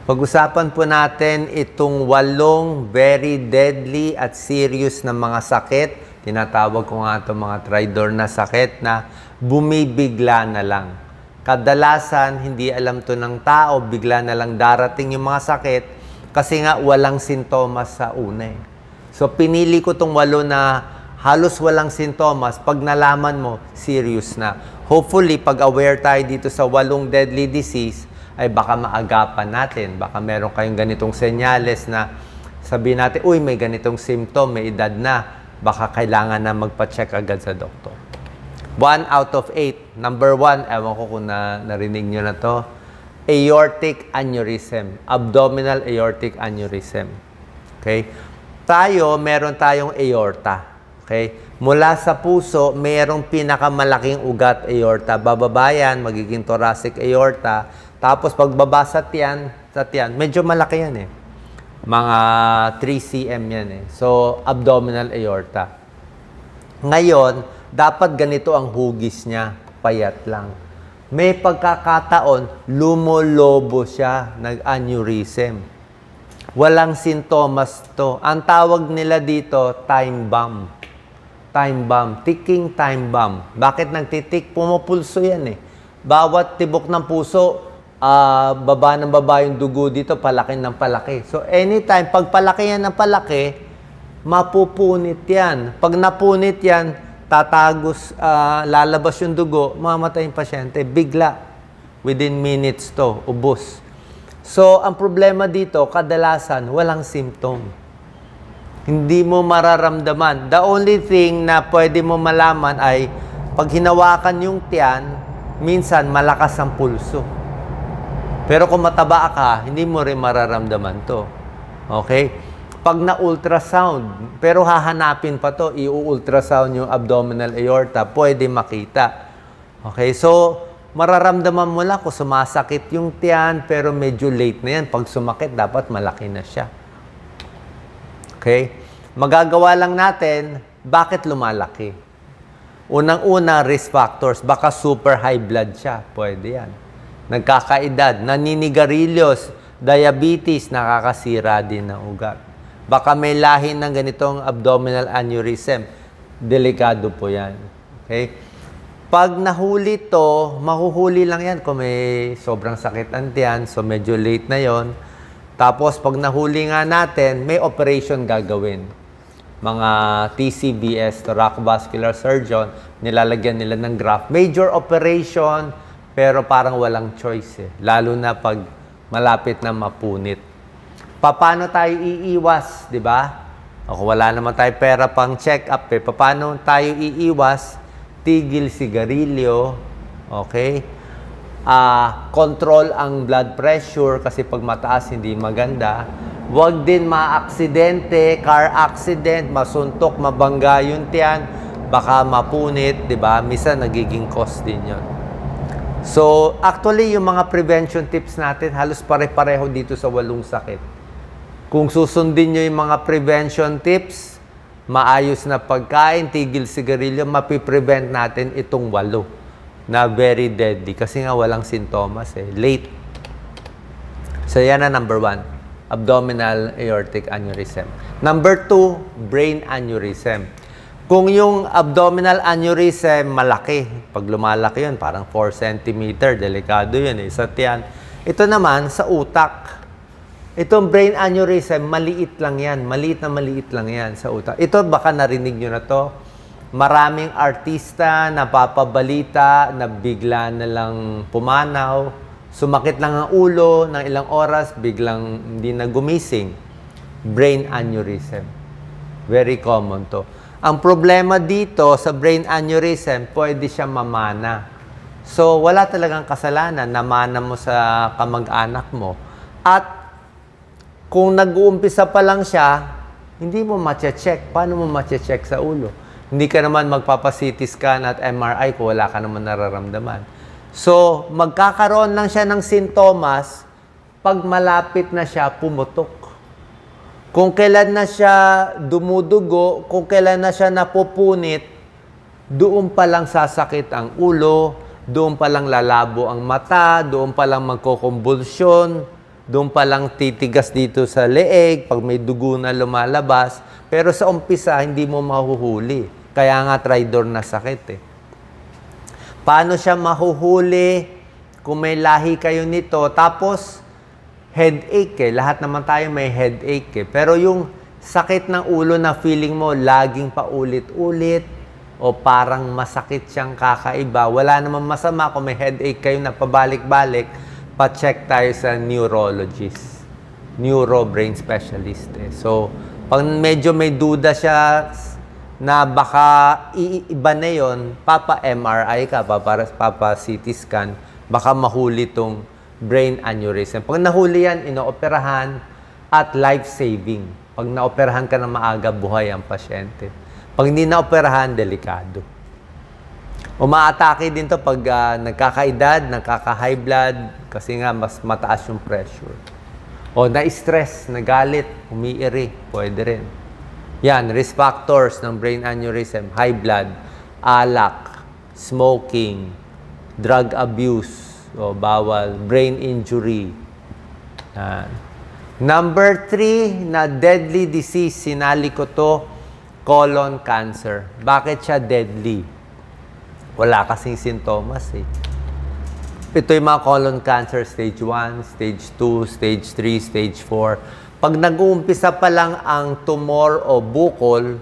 Pag-usapan po natin itong 8 very deadly at serious na mga sakit. Tinatawag ko nga itong mga tridor na sakit na bumibigla na lang. Kadalasan, hindi alam to ng tao, bigla na lang darating yung mga sakit kasi nga walang sintomas sa una. So, pinili ko itong 8 na halos walang sintomas. Pag nalaman mo, serious na. Hopefully, pag aware tayo dito sa 8 deadly disease, ay baka maagapan natin. Baka meron kayong ganitong senyales na sabihin natin, uy, may ganitong symptom, may edad na. Baka kailangan na magpa-check agad sa doktor. 1 out of 8. Number 1, ewan ko kung narinig nyo na to, aortic aneurysm. Abdominal aortic aneurysm. Okay? Meron tayong aorta. Okay? Mula sa puso, mayroong pinakamalaking ugat aorta. Bababa yan, magiging thoracic aorta. Tapos pagbaba sa tiyan, medyo malaki yan eh. Mga 3 cm yan eh. So, abdominal aorta. Ngayon, dapat ganito ang hugis niya, payat lang. May pagkakataon, lumolobo siya, nag-aneurysm. Walang sintomas to. Ang tawag nila dito, time bomb. Time bomb, ticking time bomb. Bakit nagtitik? Pumupulso yan eh. Bawat tibok ng puso, baba ng baba yung dugo dito, palaki ng palaki. So, anytime, pag palaki yan ng palaki, mapupunit yan. Pag napunit yan, tatagos, lalabas yung dugo, mamatay yung pasyente. Bigla. Within minutes to, ubos. So, ang problema dito, kadalasan, walang symptom. Hindi mo mararamdaman. The only thing na pwede mo malaman ay, pag hinawakan yung tiyan, minsan malakas ang pulso. Pero kung mataba ka, hindi mo rin mararamdaman to. Okay? Pag na-ultrasound, pero hahanapin pa to, i-ultrasound yung abdominal aorta, pwede makita. Okay? So, mararamdaman mo lang kung sumasakit yung tiyan, pero medyo late na yan. Pag sumakit, dapat malaki na siya. Okay? Magagawa lang natin, bakit lumalaki? Unang-una, risk factors. Baka super high blood siya. Pwede yan. Nagkakaedad, naninigarillos, diabetes, nakakasira din ng ugat. Baka may lahi ng ganitong abdominal aneurysm. Delikado po yan. Okay? Pag nahuli to, mahuhuli lang yan kung may sobrang sakit ang tiyan, so medyo late na yon. Tapos, pag nahuli nga natin, may operation gagawin. Mga TCVS, thoracic surgeon, nilalagyan nila ng graft. Major operation, pero parang walang choice eh. Lalo na pag malapit na mapunit. Paano tayo iiwas, di ba? O, wala naman tayo pera pang check-up eh. Paano tayo iiwas? Tigil sigarilyo, okay? Control ang blood pressure kasi pag mataas hindi maganda. Huwag din ma-aksidente, car accident, masuntok, mabangga yung tiyan, baka mapunit, di ba? Minsan nagiging cause din yun. So, actually, yung mga prevention tips natin, halos pare-pareho dito sa 8 sakit. Kung susundin nyo yung mga prevention tips, maayos na pagkain, tigil sigarilyo, mapiprevent natin itong 8 na very deadly. Kasi nga walang sintomas eh. Late. So, yan na number 1. Abdominal aortic aneurysm. Number 2, brain aneurysm. Kung yung abdominal aneurysm malaki, pag lumalaki yun, parang 4 cm, delikado yun eh, sa tiyan. Ito naman, sa utak. Itong brain aneurysm, maliit lang yan. Maliit lang yan sa utak. Ito, baka narinig nyo na to. Maraming artista napapabalita na bigla na lang pumanaw. Sumakit lang ang ulo ng ilang oras, biglang hindi na gumising. Brain aneurysm. Very common to. Ang problema dito sa brain aneurysm, pwede siya mamana. So, wala talagang kasalanan. Namana mo sa kamag-anak mo. At kung nag-uumpisa pa lang siya, hindi mo ma-check. Paano mo ma-check sa ulo? Hindi ka naman magpapa-CT scan at MRI kung wala ka naman nararamdaman. So, magkakaroon lang siya ng sintomas pag malapit na siya pumutok. Kung kailan na siya dumudugo, kung kailan na siya napupunit, doon pa lang sasakit ang ulo, doon pa lang lalabo ang mata, doon pa lang magkokonvulsyon, doon pa lang titigas dito sa leeg, pag may dugo na lumalabas. Pero sa umpisa, hindi mo mahuhuli. Kaya nga tridor na sakit eh. Paano siya mahuhuli kung may lahi kayo nito? Tapos, headache eh. Lahat naman tayo may headache eh. Pero yung sakit ng ulo na feeling mo laging paulit-ulit o parang masakit siyang kakaiba, wala namang masama kung may headache kayo na pabalik-balik, pa-check tayo sa neurologist, neuro-brain specialist eh. So, pag medyo may duda siya na baka iiba na yun, papa-MRI ka, papa-CT scan, baka mahuli tong brain aneurysm. Pag nahuli yan, inooperahan at life-saving. Pag naoperahan ka na maaga, buhay ang pasyente. Pag hindi naoperahan, delikado. Umaatake din to pag nagkakaedad, nagkaka-high blood, kasi nga mas mataas yung pressure. O na-stress, nagalit, umiiri, pwede rin. Yan, risk factors ng brain aneurysm, high blood, alak, smoking, drug abuse, o bawal, brain injury. Yan. Number 3 na deadly disease, sinali ko to, colon cancer. Bakit siya deadly? Wala kasing sintomas eh. Ito yung mga colon cancer, stage 1, stage 2, stage 3, stage 4. Pag nag-uumpisa pa lang ang tumor o bukol,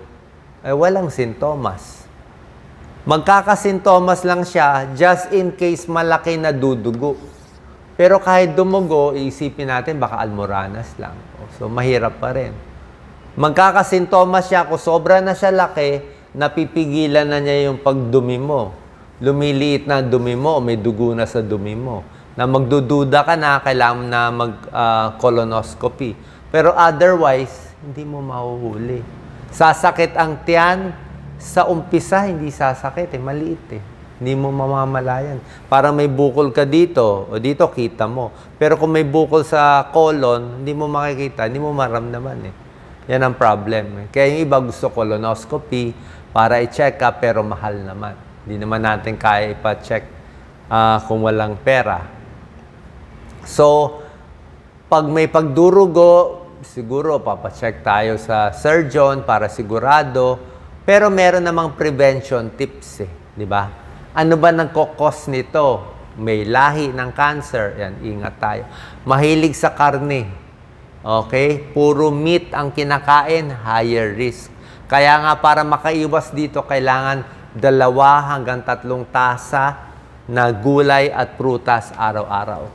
eh walang sintomas. Magkakasintomas lang siya just in case malaki na dudugo. Pero kahit dumugo, iisipin natin baka almoranas lang. So mahirap pa rin. Magkakasintomas siya kung sobra na siya laki, napipigilan na niya yung pagdumi mo. Lumiliit na dumi mo, may dugo na sa dumi mo. Na magdududa ka na, kailangan na mag-colonoscopy. Pero otherwise, hindi mo mahuhuli. Sasakit ang tiyan, sa umpisa, hindi sasakit eh, maliit eh. Hindi mo mamamalayan. Parang may bukol ka dito, o dito kita mo. Pero kung may bukol sa colon, hindi mo makikita, hindi mo maramdaman eh. Yan ang problem. Kaya yung iba gusto colonoscopy para i-check up, pero mahal naman. Hindi naman natin kaya ipa-check kung walang pera. So, pag may pagdurugo, siguro papacheck tayo sa surgeon para sigurado. Pero meron namang prevention tips eh, di ba? Ano ba nagkokos nito? May lahi ng cancer. Yan, ingat tayo. Mahilig sa karne. Okay? Puro meat ang kinakain, higher risk. Kaya nga para makaiwas dito, kailangan 2 hanggang 3 tasa na gulay at prutas araw-araw.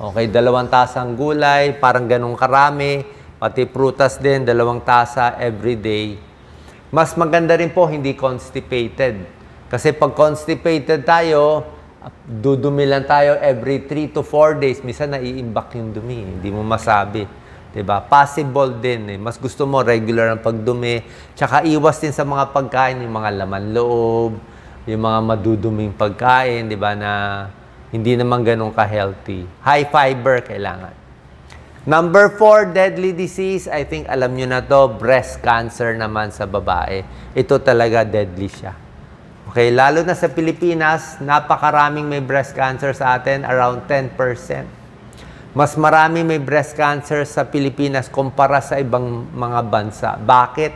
Okay, 2 tasang gulay, parang ganun karami. Pati prutas din, 2 tasa every day. Mas maganda rin po, hindi constipated. Kasi pag constipated tayo, dudumi lang tayo every 3 to 4 days. Minsan naiimbak yung dumi, hindi mo masabi. Diba? Possible din eh. Mas gusto mo regular ang pagdumi. Tsaka iwas din sa mga pagkain, yung mga laman loob, yung mga maduduming pagkain, diba, na hindi naman ganun ka-healthy. High fiber kailangan. Number 4, deadly disease. I think alam nyo na to, breast cancer naman sa babae. Ito talaga deadly siya. Okay, lalo na sa Pilipinas, napakaraming may breast cancer sa atin, around 10%. Mas marami may breast cancer sa Pilipinas kumpara sa ibang mga bansa. Bakit?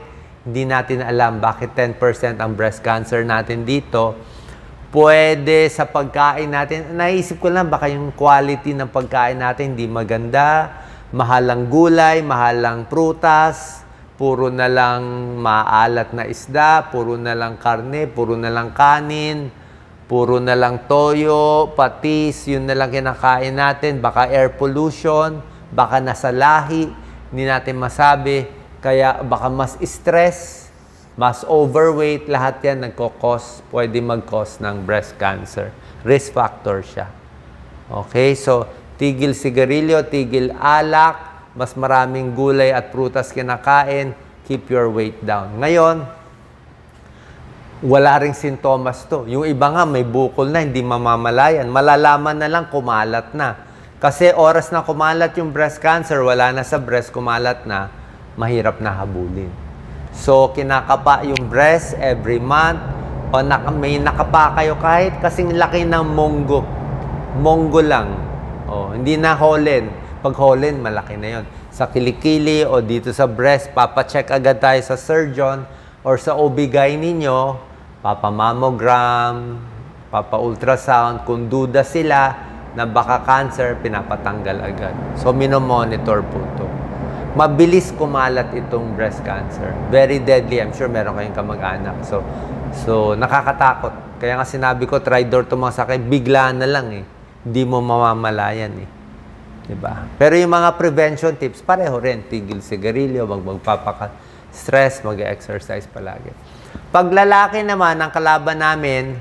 Hindi natin alam bakit 10% ang breast cancer natin dito. Pwede sa pagkain natin. Naisip ko lang baka yung quality ng pagkain natin hindi maganda. Mahalang gulay, mahalang prutas, puro na lang maalat na isda, puro na lang karne, puro na lang kanin, puro na lang toyo, patis, yun na lang kinakain natin. Baka air pollution, baka nasa lahi, hindi natin masabi. Kaya baka mas stress, mas overweight, lahat yan nagkakos, pwede mag-cause ng breast cancer. Risk factor siya. Okay, so tigil sigarilyo, tigil alak, mas maraming gulay at prutas kinakain, keep your weight down. Ngayon, wala ring sintomas to. Yung iba nga may bukol na, hindi mamamalayan. Malalaman na lang, kumalat na. Kasi oras na kumalat yung breast cancer, wala na sa breast, kumalat na, mahirap na habulin. So, kinakapa yung breast every month. O may nakapa kayo kahit kasing laki ng monggo. Monggo lang. O, hindi na holen. Pag Holland, malaki na yon. Sa kilikili o dito sa breast, papacheck agad tayo sa surgeon or sa OB-GYN ninyo, papa-mammogram, papa-ultrasound. Kung duda sila na baka cancer, pinapatanggal agad. So, minomonitor po ito. Mabilis kumalat itong breast cancer. Very deadly. I'm sure meron kayong kamag-anak. So nakakatakot. Kaya nga sinabi ko, try door to mga sakit, bigla na lang eh. Hindi mo mamamalayan eh. Diba? Pero yung mga prevention tips, pareho rin. Tigil sigarilyo, magpapaka-stress, mag-exercise palagi. Pag lalaki naman, ang kalaban namin,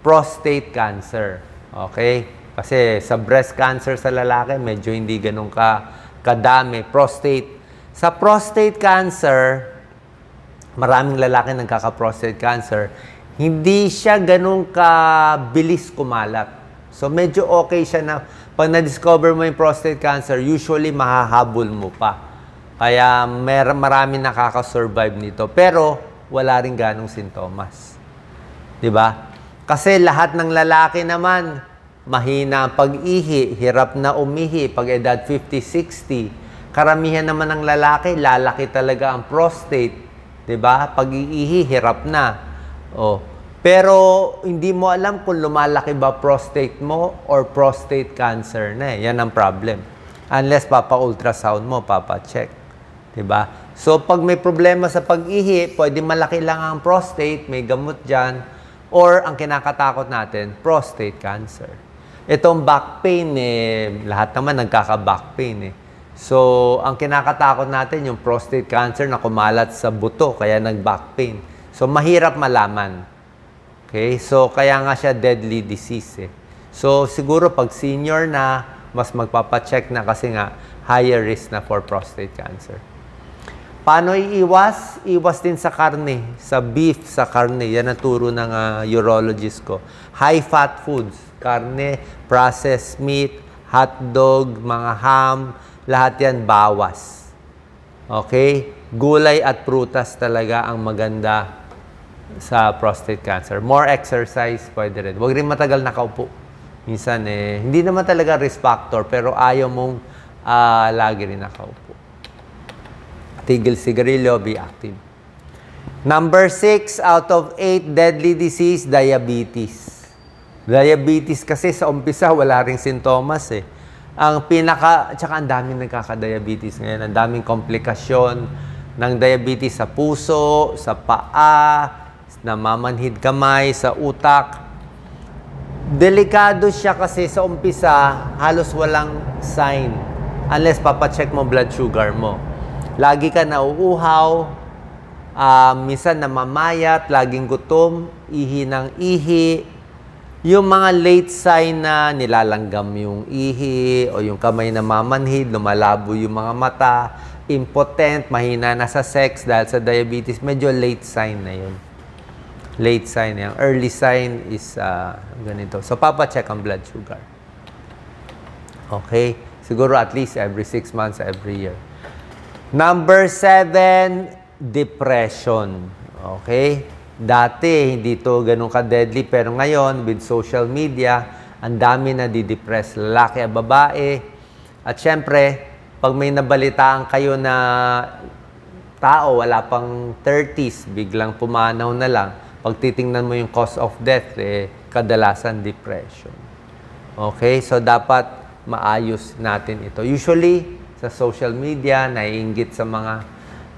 prostate cancer. Okay? Kasi sa breast cancer sa lalaki, medyo hindi ganun kadami. Prostate. Sa prostate cancer, maraming lalaki nagkaka-prostate cancer, hindi siya ganun kabilis kumalat. So, medyo okay siya na pag na-discover mo yung prostate cancer, usually mahahabol mo pa. Kaya marami nakaka-survive nito. Pero, wala rin ganong sintomas. Diba? Kasi lahat ng lalaki naman, mahina ang pag-ihi, hirap na umihi pag edad 50, 60. Karamihan naman ng lalaki, lalaki talaga ang prostate. 'Di ba? Pag-iihi, hirap na. Oh. Pero hindi mo alam kung lumalaki ba prostate mo or prostate cancer na eh. Yan ang problem. Unless papa-ultrasound mo, papa-check. 'Di ba? So pag may problema sa pag-ihi, pwede malaki lang ang prostate, may gamot diyan, or ang kinakatakot natin, prostate cancer. Itong back pain eh, lahat naman nagkaka-back pain eh. So, ang kinakatakot natin yung prostate cancer na kumalat sa buto, kaya nag-back pain. So, mahirap malaman. Okay? So, kaya nga siya deadly disease eh. So, siguro pag senior na, mas magpapacheck na kasi nga higher risk na for prostate cancer. Paano iiwas? Iwas din sa karne, sa beef, sa karne. Yan ang turo ng urologist ko. High-fat foods, karne, processed meat, hotdog, mga ham, lahat yan bawas. Okay? Gulay at prutas talaga ang maganda sa prostate cancer. More exercise, pwede rin. Huwag rin matagal nakaupo. Minsan hindi naman talaga risk factor, pero ayaw mong lagi rin nakaupo. Tigil sigarilyo, be active. Number 6 out of 8 deadly disease, diabetes. Diabetes kasi sa umpisa, wala ring sintomas eh. Tsaka ang daming nagkaka-diabetes ngayon. Ang daming komplikasyon ng diabetes sa puso, sa paa, namamanhid kamay, sa utak. Delikado siya kasi sa umpisa, halos walang sign. Unless papacheck mo blood sugar mo. Lagi ka nauuhaw, minsan namamayat, laging gutom, ihi ng ihi. Yung mga late sign na nilalanggam yung ihi o yung kamay na mamanhid, lumalabo yung mga mata, impotent, mahina na sa sex dahil sa diabetes, medyo late sign na yun. Late sign na yun. Early sign is ganito. So, papacheck ang blood sugar. Okay? Siguro at least every 6 months, every year. Number 7, depression. Okay? Dati, hindi to ganun ka-deadly, pero ngayon, with social media, ang dami na didepress, lalaki at babae. At syempre, pag may nabalitaan kayo na tao, wala pang 30s, biglang pumanaw na lang, pag titingnan mo yung cause of death, kadalasan depression. Okay? So, dapat maayos natin ito. Usually, sa social media, naiinggit sa mga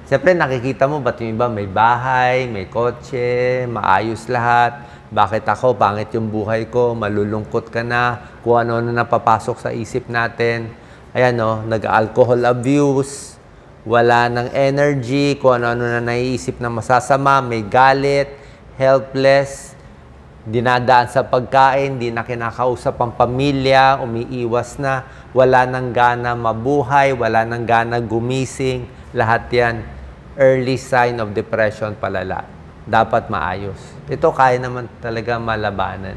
siyempre, nakikita mo, ba't yung iba may bahay, may kotse, maayos lahat. Bakit ako? Pangit yung buhay ko, malulungkot ka na, kung ano-ano na napapasok sa isip natin. Ayan o, nag-alcohol abuse, wala ng energy, kung ano-ano na naiisip na masasama, may galit, helpless, dinadaan sa pagkain, di na kinakausap ang pamilya, umiiwas na, wala nang gana mabuhay, wala nang gana gumising, lahat yan. Early sign of depression palala. Dapat maayos. Ito kaya naman talaga malabanan.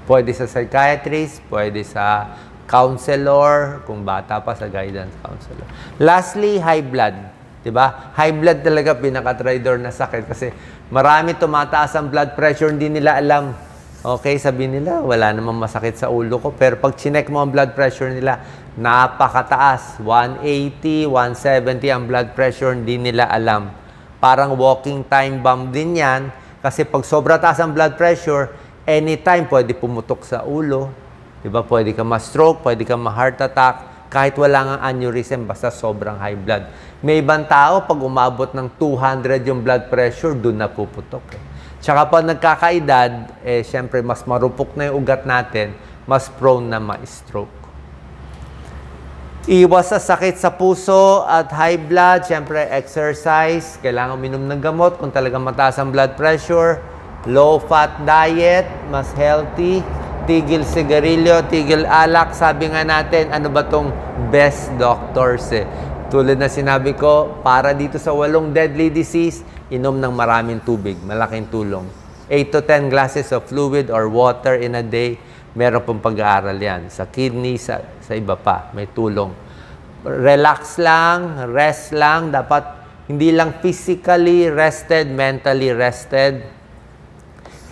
Pwede sa psychiatrist, pwede sa counselor, kung bata pa sa guidance counselor. Lastly, high blood. Diba? High blood talaga pinaka-tridor na sakit kasi marami tumataas ang blood pressure, hindi nila alam. Okay, sabi nila, wala namang masakit sa ulo ko. Pero pag chinek mo ang blood pressure nila, napakataas. 180, 170 ang blood pressure, hindi nila alam. Parang walking time bomb din yan. Kasi pag sobra taas ang blood pressure, anytime pwede pumutok sa ulo. Diba? Pwede ka ma-stroke, pwede ka ma-heart attack. Kahit wala nga aneurysm, basta sobrang high blood. May ibang tao, pag umabot ng 200 yung blood pressure, doon na puputok. Tsaka pag nagkakaedad, syempre mas marupok na yung ugat natin, mas prone na ma-stroke. Iwas sa sakit sa puso at high blood, syempre exercise, kailangan uminom ng gamot kung talagang mataas ang blood pressure. Low-fat diet, mas healthy. Tigil sigarilyo, tigil alak. Sabi nga natin, ano ba tong best doctors Tulad na sinabi ko, para dito sa 8 deadly disease, inom ng maraming tubig, malaking tulong. 8 to 10 glasses of fluid or water in a day, meron pong pag-aaral yan. Sa kidney, sa iba pa, may tulong. Relax lang, rest lang. Dapat hindi lang physically rested, mentally rested.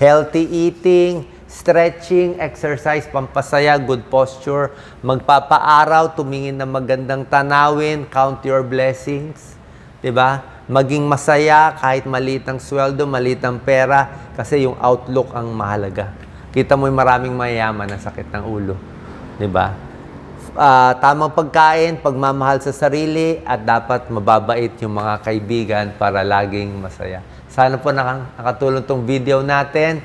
Healthy eating, stretching, exercise, pampasaya, good posture. Magpapaaraw, tumingin ng magandang tanawin, count your blessings. 'Di ba? Maging masaya kahit maliit ang sweldo, maliit ang pera, kasi yung outlook ang mahalaga. Kita mo yung maraming mayayaman na sakit ng ulo. 'Di ba? Tamang pagkain, pagmamahal sa sarili, at dapat mababait yung mga kaibigan para laging masaya. Sana po nakatulong tong video natin.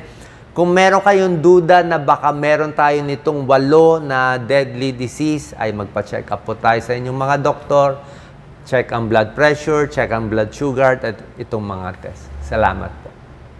Kung meron kayong duda na baka meron tayo nitong 8 na deadly disease, ay magpa-check up po tayo sa inyong mga doktor. Check ang blood pressure, check ang blood sugar, at itong mga test. Salamat po.